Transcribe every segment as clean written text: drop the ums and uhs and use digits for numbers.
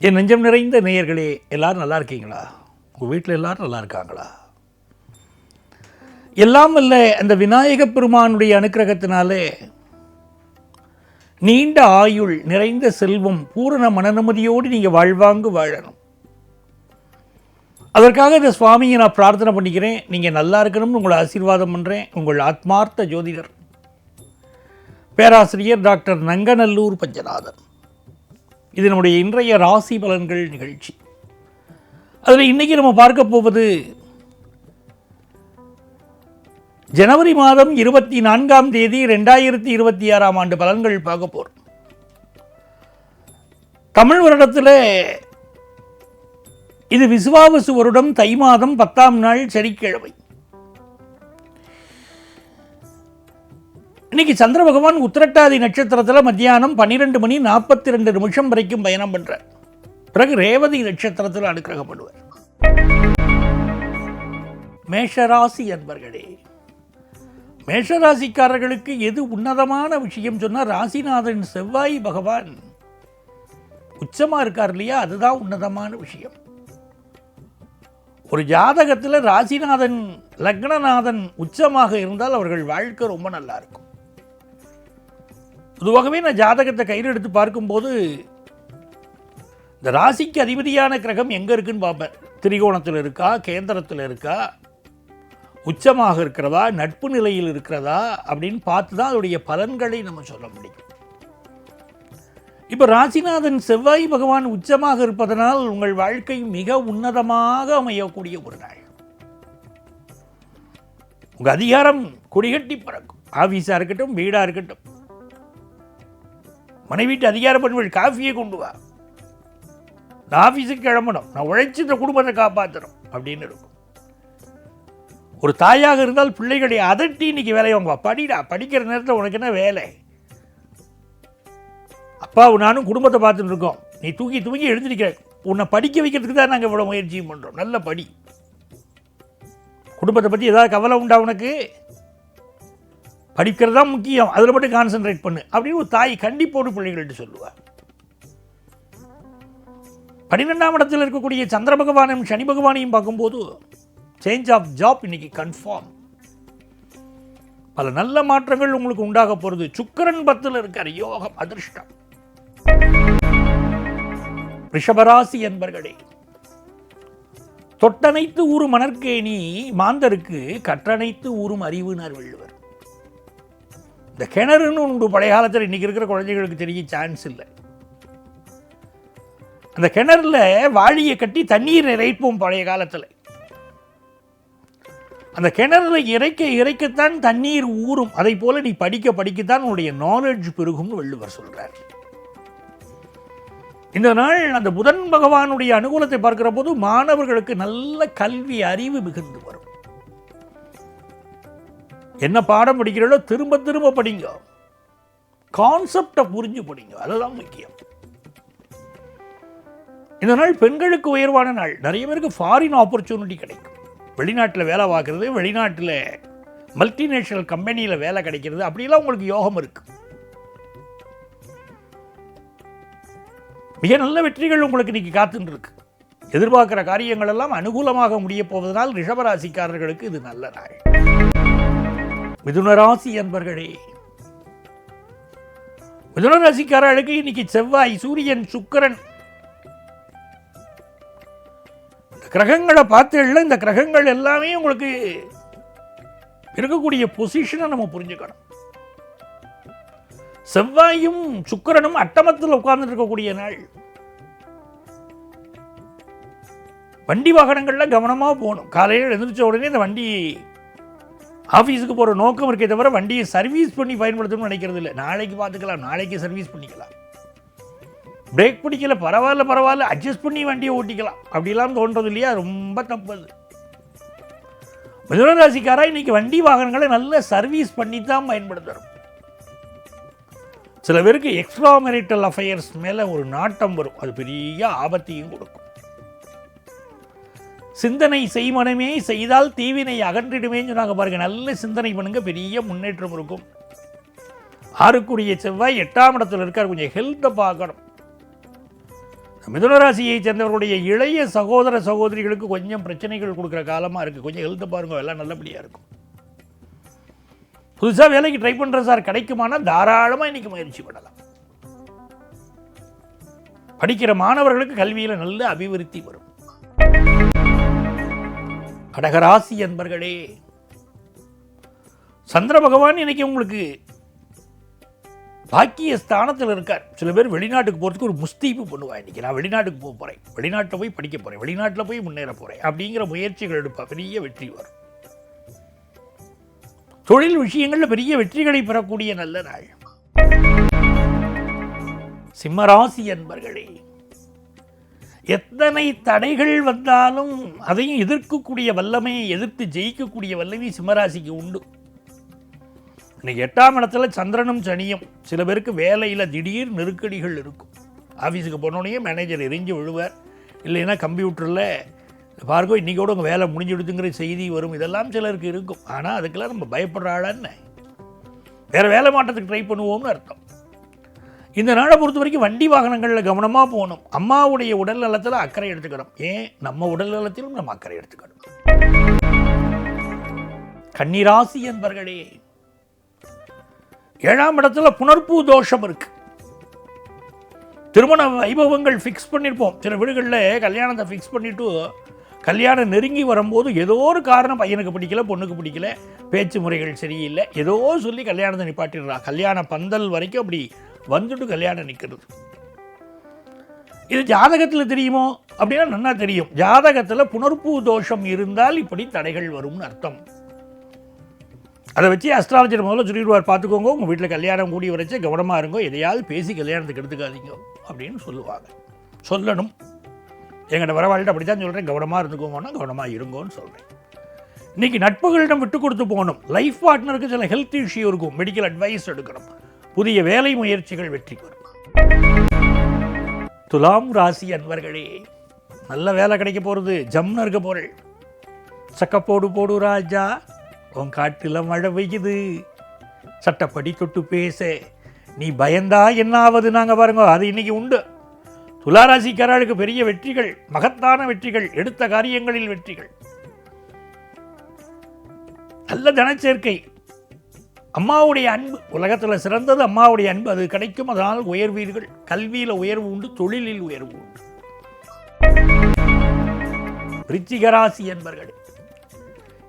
என் நெஞ்சம் நிறைந்த நேயர்களே, எல்லாரும் நல்லா இருக்கீங்களா? உங்கள் வீட்டில் எல்லாரும் நல்லா இருக்காங்களா? எல்லாம் வல்ல அந்த விநாயக பெருமானுடைய அனுக்கிரகத்தினாலே நீண்ட ஆயுள், நிறைந்த செல்வம், பூரண மனநிம்மதியோடு நீங்கள் வாழ்வாங்கு வாழணும். அதற்காக இந்த சுவாமியை நான் பிரார்த்தனை பண்ணிக்கிறேன். நீங்கள் நல்லா இருக்கணும்னு உங்களை ஆசீர்வாதம் பண்ணுறேன். உங்கள் ஆத்மார்த்த ஜோதிடர் பேராசிரியர் டாக்டர் நங்கநல்லூர் பஞ்சநாதன். இது நம்முடைய இன்றைய ராசி பலன்கள் நிகழ்ச்சி. அதில் இன்றைக்கி நம்ம பார்க்க போவது ஜனவரி மாதம் 24ஆம் தேதி 2026ஆம் ஆண்டு பலன்கள் பார்க்க போகிறோம். தமிழ் வருடத்தில் இது விசுவாவசு வருடம், தை மாதம் 10ஆம் நாள் சனிக்கிழமை. இன்னைக்கு சந்திர பகவான் உத்திரட்டாதி நட்சத்திரத்தில் மத்தியானம் 12:42 வரைக்கும் பயணம் பண்ணுறார். பிறகு ரேவதி நட்சத்திரத்தில் அனுக்கிரகப்படுவார். மேஷராசி அன்பர்களே, மேஷராசிக்காரர்களுக்கு எது உன்னதமான விஷயம் சொன்னால், ராசிநாதன் செவ்வாய் பகவான் உச்சமாக இருக்கார் இல்லையா, அதுதான் உன்னதமான விஷயம். ஒரு ஜாதகத்தில் ராசிநாதன் லக்னநாதன் உச்சமாக இருந்தால் அவர்கள் வாழ்க்கை ரொம்ப நல்லா இருக்கும். பொதுவாகவே நான் ஜாதகத்தை கையில் எடுத்து பார்க்கும்போது இந்த ராசிக்கு அதிபதியான கிரகம் எங்கே இருக்குன்னு பார்ப்பேன். திரிகோணத்தில் இருக்கா, கேந்திரத்தில் இருக்கா, உச்சமாக இருக்கிறதா, நட்பு நிலையில் இருக்கிறதா அப்படின்னு பார்த்து தான் அதோடைய பலன்களை நம்ம சொல்ல முடியும். இப்போ ராசிநாதன் செவ்வாய் பகவான் உச்சமாக இருப்பதனால் உங்கள் வாழ்க்கை மிக உன்னதமாக அமையக்கூடிய ஒரு நாள். உங்கள் அதிகாரம் கொடிகட்டி பறக்கும். ஆஃபீஸாக இருக்கட்டும், வீடாக இருக்கட்டும், மனைவிட்டு அதிகார பண்புகள், காஃபியை கொண்டு வா, நான் ஆஃபீஸுக்கு கிளம்பணும், நான் உழைச்சி இந்த குடும்பத்தை காப்பாற்றணும் அப்படின்னு இருக்கும். ஒரு தாயாக இருந்தால் பிள்ளைகளை அதட்டி இன்னைக்கு வேலையை வாங்குவா. படிடா, படிக்கிற நேரத்தில் உனக்கு என்ன வேலை, அப்பாவும் நானும் குடும்பத்தை பார்த்துட்டு இருக்கோம், நீ தூக்கி தூக்கி எழுந்திருக்கிற, உன்னை படிக்க வைக்கிறதுக்கு தான் நாங்கள் இவ்வளோ முயற்சியும் பண்ணுறோம். நல்ல படி, குடும்பத்தை பற்றி ஏதாவது கவலை உண்டா உனக்கு, படிக்கிறது தான் முக்கியம், அதில் மட்டும் கான்சென்ட்ரேட் பண்ணு அப்படின்னு ஒரு தாய் கண்டிப்போடு பிள்ளைகள்கிட்ட சொல்லுவார். 12ஆம் இடத்தில் இருக்கக்கூடிய சந்திர பகவானையும் சனி பகவானையும் பார்க்கும்போது சேஞ்ச் ஆஃப் ஜாப் இன்னைக்கு கன்ஃபார்ம். பல நல்ல மாற்றங்கள் உங்களுக்கு உண்டாக போகிறது. சுக்கிரன் 10ல் இருக்கார், யோகம், அதிர்ஷ்டம். ரிஷபராசி என்பர்களே, தொட்டனைத்து ஊரும் மணற்கேணி மாந்தருக்கு கற்றனைத்து ஊரும் அறிவுனார் வள்ளுவர். இந்த கிணறுன்னு உண்டு பழைய காலத்தில், இன்றைக்கி இருக்கிற குழந்தைகளுக்கு தெரிய சான்ஸ் இல்லை. அந்த கிணறுல வாளியை கட்டி தண்ணீர் இறைப்போம் பழைய காலத்தில். அந்த கிணறுல இறைக்க இறைக்கத்தான் தண்ணீர் ஊறும். அதை போல நீ படிக்க படிக்கத்தான் உன்னுடைய நாலேஜ் பெருகும்னு வள்ளுவர் சொல்றார். இந்த நாள் அந்த புதன் பகவானுடைய அனுகூலத்தை பார்க்கிற போது மாணவர்களுக்கு நல்ல கல்வி அறிவு மிகுந்து வரும். என்ன பாடம் படிக்கிறீங்களோ திரும்ப திரும்ப படிங்க, கான்செப்டை புரிஞ்சு படிங்க, அதுதான் முக்கியம். இந்த நாள் பெண்களுக்கு உயர்வான நாள். நிறைய பேருக்கு ஃபாரின் ஆப்பர்ச்சுனிட்டி கிடைக்கும். வெளிநாட்டில் வேலை பார்க்குறது, வெளிநாட்டில் மல்டிநேஷனல் கம்பெனியில் வேலை கிடைக்கிறது, அப்படிலாம் உங்களுக்கு யோகம் இருக்கு. மிக நல்ல வெற்றிகள் உங்களுக்கு இன்னைக்கு காத்துட்டு இருக்கு. எதிர்பார்க்கிற காரியங்கள் எல்லாம் அனுகூலமாக முடிய போவதனால் ரிஷபராசிக்காரர்களுக்கு இது நல்ல நாள். மிதுனராசி என்பர்களே, மிதுனராசிக்காரர்களுக்கு இன்னைக்கு செவ்வாய், சூரியன், சுக்கிரன் கிரகங்களை பார்த்தீங்கன்னா இந்த கிரகங்கள் எல்லாமே உங்களுக்கு இருக்கக்கூடிய பொசிஷனை நம்ம புரிஞ்சுக்கணும். செவ்வாயும் சுக்கிரனும் அட்டமத்தில் உட்கார்ந்துட்டு இருக்கக்கூடிய நாள். வண்டி வாகனங்கள்ல கவனமாக போகணும். காலையில் எழுந்திரிச்ச உடனே இந்த வண்டி ஆஃபீஸுக்கு போகிற நோக்கம் இருக்கே தவிர வண்டியை சர்வீஸ் பண்ணி பயன்படுத்தணும்னு நினைக்கிறது இல்லை. நாளைக்கு பார்த்துக்கலாம், நாளைக்கு சர்வீஸ் பண்ணிக்கலாம், பிரேக் பிடிக்கல, பரவாயில்ல அட்ஜஸ்ட் பண்ணி வண்டியை ஓட்டிக்கலாம் அப்படிலாம் தோன்றது இல்லையா? ரொம்ப தப்பு. மிதுனராசிக்காரா இன்னைக்கு வண்டி வாகனங்களை நல்ல சர்வீஸ் பண்ணி தான் பயன்படுத்தணும். சில பேருக்கு எக்ஸ்ட்ரா மேரிட்டல் அஃபேர்ஸ் மேலே ஒரு நாட்டம் வரும், அது பெரிய ஆபத்தையும் கொடுக்கும். சிந்தனை செய்மனமே செய்தால் தீவினை அகன்றிடுமேன்னு சொன்னாங்க பாருங்க. நல்ல சிந்தனை பண்ணுங்க, பெரிய முன்னேற்றம் இருக்கும். 6க்குரிய செவ்வாய் 8ஆம் இடத்துல இருக்கார். கொஞ்சம் ஹெல்த்தை பார்க்கணும். மிதுன ராசியை சேர்ந்தவர்களுடைய இளைய சகோதர சகோதரிகளுக்கு கொஞ்சம் பிரச்சனைகள் கொடுக்குற காலமாக இருக்குது. கொஞ்சம் ஹெல்த்தை பாருங்க, எல்லாம் நல்லபடியாக இருக்கும். புதுசாக வேலைக்கு ட்ரை பண்ணுற சார், கிடைக்குமானா தாராளமாக இன்னைக்கு முயற்சி பண்ணலாம். படிக்கிற மாணவர்களுக்கு கல்வியில் நல்ல அபிவிருத்தி வரும். கடகராசி என்பர்களே, சந்திர பகவான் இன்னைக்கு உங்களுக்கு பாக்கிய ஸ்தானத்தில் இருக்கார். சில பேர் வெளிநாட்டுக்கு போகிறதுக்கு ஒரு முஸ்தீப்பு பண்ணுவா. இன்னைக்கு நான் வெளிநாட்டுக்கு போக போகிறேன், வெளிநாட்டில் போய் படிக்க போகிறேன், வெளிநாட்டில் போய் முன்னேற போகிறேன் அப்படிங்கிற முயற்சிகள் எடுப்பா. பெரிய வெற்றி வரும். தொழில் விஷயங்களில் பெரிய வெற்றிகளை பெறக்கூடிய நல்ல நாள். சிம்மராசி என்பர்களே, எத்தனை தடைகள் வந்தாலும் அதையும் எதிர்க்கக்கூடிய வல்லமையை, எதிர்த்து ஜெயிக்கக்கூடிய வல்லமை சிம்மராசிக்கு உண்டு. இன்னைக்கு 8ஆம் இடத்துல சந்திரனும் சனியும். சில பேருக்கு வேலையில் திடீர் நெருக்கடிகள் இருக்கும். ஆஃபீஸுக்கு போனோடனே மேனேஜர் எரிஞ்சு விழுவார், இல்லைன்னா கம்ப்யூட்டரில் பாருங்க இன்றைக்கி கூட உங்கள் வேலை முடிஞ்சுடுதுங்கிற செய்தி வரும். இதெல்லாம் சிலருக்கு இருக்கும். ஆனால் அதுக்கெல்லாம் நம்ம பயப்படுற ஆளான்னு வேறு வேலை மாற்றத்துக்கு ட்ரை பண்ணுவோம்னு அர்த்தம். இந்த நாளை பொறுத்த வரைக்கும் வண்டி வாகனங்களில் கவனமாக போகணும். அம்மாவுடைய உடல் நலத்தில் அக்கறை எடுத்துக்கணும். ஏன் நம்ம உடல் நலத்திலும் நம்ம அக்கறை எடுத்துக்கணும். கன்னிராசி என்பர்களே, 7ஆம் இடத்துல புனர்பூ தோஷம் இருக்கு. திருமண வைபவங்கள் ஃபிக்ஸ் பண்ணியிருப்போம். சில வீடுகளில் கல்யாணத்தை ஃபிக்ஸ் பண்ணிவிட்டு கல்யாணம் நெருங்கி வரும்போது ஏதோ ஒரு காரணம், பையனுக்கு பிடிக்கல, பொண்ணுக்கு பிடிக்கல, பேச்சு முறைகள் சரியில்லை, ஏதோ சொல்லி கல்யாணத்தை நிப்பாட்டிடுறா. கல்யாண பந்தல் வரைக்கும் அப்படி வந்துட்டு கல்யாணம் நிற்கிறது. இது ஜாதகத்தில் தெரியுமோ அப்படின்னா நல்லா தெரியும். ஜாதகத்தில் புனர்பூ தோஷம் இருந்தால் இப்படி தடைகள் வரும்னு அர்த்தம். அதை வச்சு அஸ்ட்ராலஜர் முதல்ல சொல்லிடுவார், பார்த்துக்கோங்க, உங்கள் வீட்டில் கல்யாணம் கூடி வரைச்சு கவனமாக இருங்கோ, எதையாவது பேசி கல்யாணத்துக்கு எடுத்துக்காதீங்க அப்படின்னு சொல்லுவாங்க. சொல்லணும். எங்கிட்ட வரவாழ்கிட்ட அப்படி தான் சொல்கிறேன், கவனமாக இருந்துக்கோங்கன்னா கவனமாக இருங்கோன்னு சொல்கிறேன். இன்றைக்கி நட்புகளிடம் விட்டு கொடுத்து போகணும். லைஃப் பார்ட்னருக்கு சில ஹெல்த் இஷ்யூ இருக்கும், மெடிக்கல் அட்வைஸ் எடுக்கணும். புதிய வேலை முயற்சிகள் வெற்றி பெறும். துலாம் ராசி அன்பர்களே, நல்ல வேலை கிடைக்க போகிறது, ஜம்னு இருக்க போகிறேன். சக்கப்போடு போடு ராஜா, உன் காட்டில் மழை பெய்யுது, சட்டப்படி தொட்டு பேச நீ பயந்தா என்னாவது நாங்கள் பாருங்க. அது இன்னைக்கு உண்டு. துளாராசிக்காரர்களுக்கு பெரிய வெற்றிகள், மகத்தான வெற்றிகள், எடுத்த காரியங்களில் வெற்றிகள், நல்ல தனச்சேர்க்கை, அம்மாவுடைய அன்பு. உலகத்தில் சிறந்தது அம்மாவுடைய அன்பு, அது கிடைக்கும். அதனால் உயர்வீர்கள். கல்வியில் உயர்வு உண்டு, தொழிலில் உயர்வு உண்டு. விருச்சிகராசி என்பர்களே,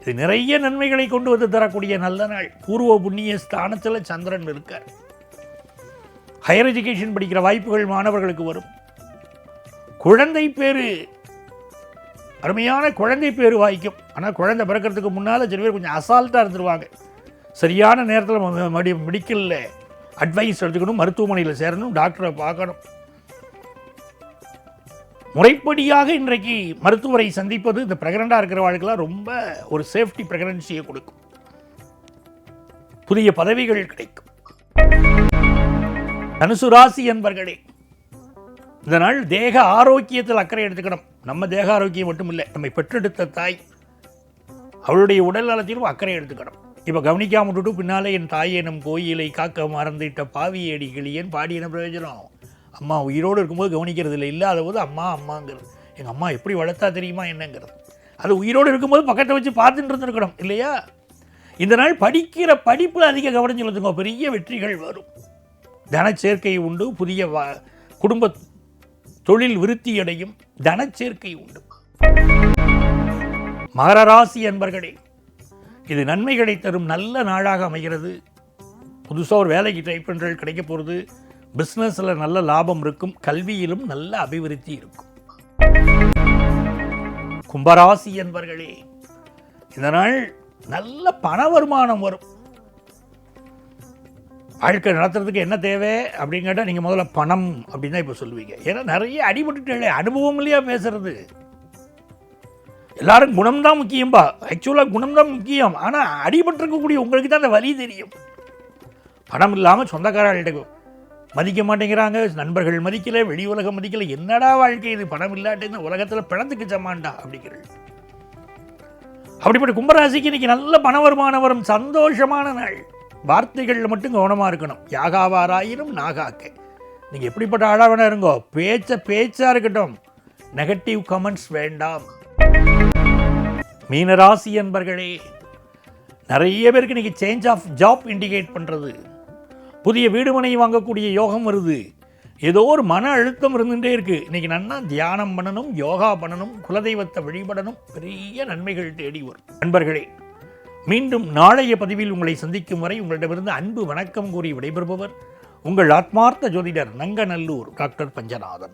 இது நிறைய நன்மைகளை கொண்டு வந்து தரக்கூடிய நல்ல நாள். பூர்வ புண்ணிய ஸ்தானத்தில் சந்திரன் இருக்கார். ஹையர் எஜுகேஷன் படிக்கிற வாய்ப்புகள் மாணவர்களுக்கு வரும். குழந்தை பேரு, அருமையான குழந்தை பேரு வாய்க்கும். ஆனால் குழந்தை பிறக்கிறதுக்கு முன்னால் சில பேர் கொஞ்சம் அசால்ட்டாக இருந்துருவாங்க. சரியான நேரத்தில் மெடிக்கலில் அட்வைஸ் எடுத்துக்கணும், மருத்துவமனையில் சேரணும், டாக்டரை பார்க்கணும். முறைப்படியாக இன்றைக்கு மருத்துவரை சந்திப்பது இந்த பிரெக்னண்டாக இருக்கிற வாழ்க்கைலாம் ரொம்ப ஒரு சேஃப்டி பிரெக்னன்சியை கொடுக்கும். புதிய பதவிகள் கிடைக்கும். தனுசு ராசி என்பர்களே, இந்த நாள் தேக ஆரோக்கியத்தில் அக்கறை எடுத்துக்கணும். நம்ம தேக ஆரோக்கியம் மட்டும் இல்லை, நம்மை பெற்றெடுத்த தாய் அவளுடைய உடல் நலத்திலும் அக்கறை எடுத்துக்கணும். இப்போ கவனிக்காம விட்டுட்டு பின்னாலே என் தாயை நம் கோயிலை காக்க மறந்துட்ட பாவியடி கிளியன் பாடின பிரயோஜனம். அம்மா உயிரோடு இருக்கும்போது கவனிக்கிறது இல்லை, இல்லாத போது அம்மா அம்மாங்கிறது. எங்கள் அம்மா எப்படி வளர்த்தா தெரியுமா என்னங்கிறது. அது உயிரோடு இருக்கும்போது பக்கத்தை வச்சு பார்த்துட்டு இருந்துருக்கணும் இல்லையா. இந்த நாள் படிக்கிற படிப்பில் அதிக கவனம் செலுத்துங்க, பெரிய வெற்றிகள் வரும். தனச்சேர்க்கை உண்டு. புதிய குடும்ப தொழில் விருத்தி அடையும். தனச்சேர்க்கை உண்டு. மகர ராசி என்பர்களே, இது நன்மைகளை தரும் நல்ல நாளாக அமைகிறது. புதுசாக ஒரு வேலைக்கு ட்ரை பண்ணுறது கிடைக்க போகிறது. பிஸ்னஸில் நல்ல லாபம் இருக்கும். கல்வியிலும் நல்ல அபிவிருத்தி இருக்கும். கும்பராசி என்பர்களே, இந்த நாள் நல்ல பண வருமானம் வரும். வாழ்க்கை நடத்துறதுக்கு என்ன தேவை அப்படின்னு கேட்டால் நீங்கள் முதல்ல பணம் அப்படின்னு தான் இப்போ சொல்லுவீங்க. ஏன்னா நிறைய அடிபட்டுட்டே அனுபவம் இல்லையா பேசுறது. எல்லாரும் குணம்தான் முக்கியம்பா. ஆக்சுவலாக குணம்தான் முக்கியம். ஆனால் அடிபட்டிருக்கக்கூடிய உங்களுக்கு தான் அந்த வலி தெரியும். பணம் இல்லாமல் சொந்தக்காரர்கள்ட்ட மதிக்க மாட்டேங்கிறாங்க, நண்பர்கள் மதிக்கலை, வெளி உலகம் மதிக்கலை. என்னடா வாழ்க்கை இது, பணம் இல்லாட்டின்னு உலகத்தில் பணத்துக்கு சமாண்டா அப்படிங்கிறது. அப்படிப்பட்ட கும்பராசிக்கு இன்னைக்கு நல்ல பண வருமானம் வரும். சந்தோஷமான நாள். வார்த்தைகளில் மட்டும் கவனமாக இருக்கணும். யாகாவாராயினும் நாகாக்க நீங்கள் எப்படிப்பட்ட ஆளாக வேணா இருங்கோ, பேச்சாக இருக்கட்டும், நெகட்டிவ் கமெண்ட்ஸ் வேண்டாம். மீனராசி என்பர்களே, நிறைய பேருக்கு இன்றைக்கி சேஞ்ச் ஆஃப் ஜாப் இண்டிகேட் பண்ணுறது, புதிய வீடுமனை வாங்கக்கூடிய யோகம் வருது. ஏதோ ஒரு மன அழுத்தம் இருந்துகிட்டே இருக்குது. இன்றைக்கி நன்னா தியானம் பண்ணணும், யோகா பண்ணணும், குலதெய்வத்தை வழிபடணும், பெரிய நன்மைகள் தேடி வரும். நண்பர்களே, மீண்டும் நாளைய பதிவில் உங்களை சந்திக்கும் வரை உங்களிடமிருந்து அன்பு வணக்கம் கூறி விடைபெறுபவர் உங்கள் ஆத்மார்த்த ஜோதிடர் நங்கநல்லூர் டாக்டர் பஞ்சநாதன்.